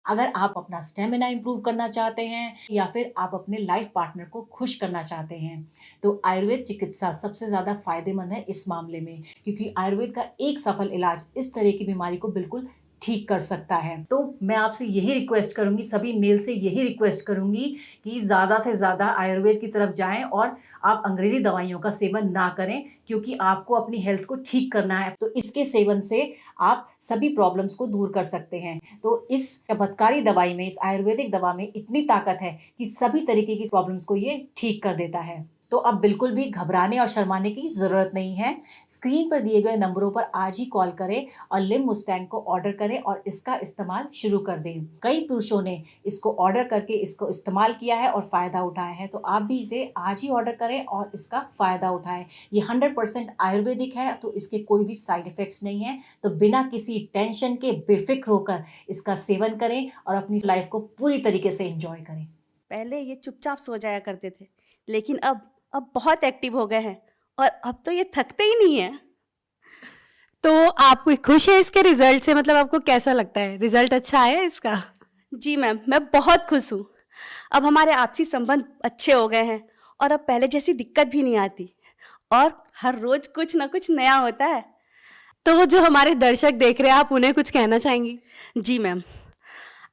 अगर आप अपना स्टेमिना इंप्रूव करना चाहते हैं या फिर आप अपने लाइफ पार्टनर को खुश करना चाहते हैं, तो आयुर्वेद चिकित्सा सबसे ज़्यादा फायदेमंद है इस मामले में, क्योंकि आयुर्वेद का एक सफल इलाज इस तरह की बीमारी को बिल्कुल ठीक कर सकता है। तो मैं आपसे यही रिक्वेस्ट करूंगी, सभी मेल से यही रिक्वेस्ट करूंगी कि ज़्यादा से ज़्यादा आयुर्वेद की तरफ जाएं और आप अंग्रेजी दवाइयों का सेवन ना करें, क्योंकि आपको अपनी हेल्थ को ठीक करना है। तो इसके सेवन से आप सभी प्रॉब्लम्स को दूर कर सकते हैं। तो इस चमत्कारी दवाई में, इस आयुर्वेदिक दवा में इतनी ताकत है कि सभी तरीके की प्रॉब्लम्स को ये ठीक कर देता है। तो अब बिल्कुल भी घबराने और शर्माने की ज़रूरत नहीं है। स्क्रीन पर दिए गए नंबरों पर आज ही कॉल करें और लिम मुस्टैंग को ऑर्डर करें और इसका इस्तेमाल शुरू कर दें। कई पुरुषों ने इसको ऑर्डर करके इसको इस्तेमाल किया है और फ़ायदा उठाया है, तो आप भी इसे आज ही ऑर्डर करें और इसका फ़ायदा उठाएं। ये 100% आयुर्वेदिक है, तो इसके कोई भी साइड इफ़ेक्ट्स नहीं है। तो बिना किसी टेंशन के बेफिक्र होकर इसका सेवन करें और अपनी लाइफ को पूरी तरीके से एंजॉय करें। पहले ये चुपचाप सो जाया करते थे, लेकिन अब बहुत एक्टिव हो गए हैं और अब तो ये थकते ही नहीं है। तो आप खुश है इसके रिजल्ट से? मतलब आपको कैसा लगता है, रिजल्ट अच्छा आया है इसका? जी मैम, मैं बहुत खुश हूँ। अब हमारे आपसी संबंध अच्छे हो गए हैं और अब पहले जैसी दिक्कत भी नहीं आती और हर रोज कुछ ना कुछ नया होता है। तो वो जो हमारे दर्शक देख रहे हैं, आप उन्हें कुछ कहना चाहेंगी? जी मैम,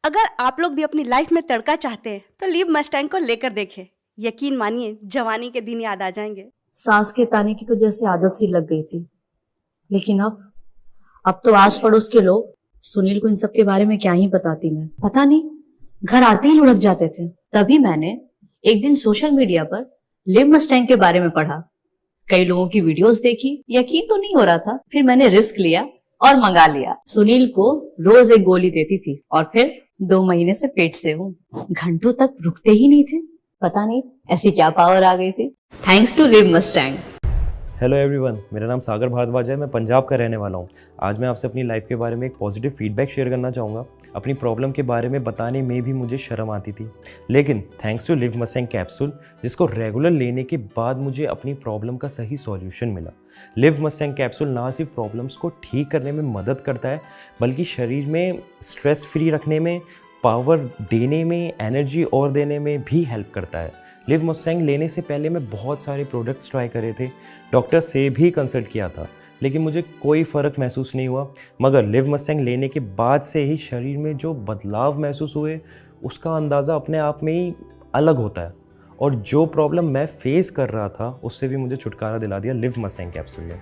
अगर आप लोग भी अपनी लाइफ में तड़का चाहते हैं तो लीव मस्टैंग को लेकर देखें। यकीन मानिए, जवानी के दिन याद आ जाएंगे। सांस के ताने की तो जैसे आदत सी लग गई थी, लेकिन अब तो आस पड़ोस के लोग सुनील को इन सब के बारे में क्या ही बताती। मैं पता नहीं, घर आते ही लुढ़क जाते थे। तभी मैंने एक दिन सोशल मीडिया पर लिव मस्टैंग के बारे में पढ़ा, कई लोगों की वीडियोस देखी, यकीन तो नहीं हो रहा था। फिर मैंने रिस्क लिया और मंगा लिया। सुनील को रोज एक गोली देती थी और फिर 2 महीने से पेट से हूँ। घंटों तक रुकते ही नहीं थे। पता नहीं ऐसी क्या पावर आ गई थी। Thanks to Liv Mustang. Hello everyone, मेरा नाम सागर भारद्वाज है। मैं पंजाब का रहने वाला हूँ। आज मैं आपसे अपनी लाइफ के बारे में एक पॉजिटिव फीडबैक शेयर करना चाहूँगा। अपनी प्रॉब्लम के बारे में बताने में भी मुझे शर्म आती थी, लेकिन thanks to Liv Mustang capsule, जिसको रेगुलर लेने के बाद मुझे अपनी प्रॉब्लम का सही सॉल्यूशन मिला। लिव मस्टैंग कैप्सूल ना सिर्फ प्रॉब्लम्स को ठीक करने में मदद करता है, बल्कि शरीर में स्ट्रेस फ्री रखने में, पावर देने में, एनर्जी और देने में भी हेल्प करता है। लिव मस्टैंग लेने से पहले मैं बहुत सारे प्रोडक्ट्स ट्राई करे थे, डॉक्टर से भी कंसल्ट किया था, लेकिन मुझे कोई फ़र्क महसूस नहीं हुआ। मगर लिव मस्टैंग लेने के बाद से ही शरीर में जो बदलाव महसूस हुए, उसका अंदाज़ा अपने आप में ही अलग होता है। और जो प्रॉब्लम मैं फेस कर रहा था, उससे भी मुझे छुटकारा दिला दिया लिव मस्टैंग कैप्सूल ने।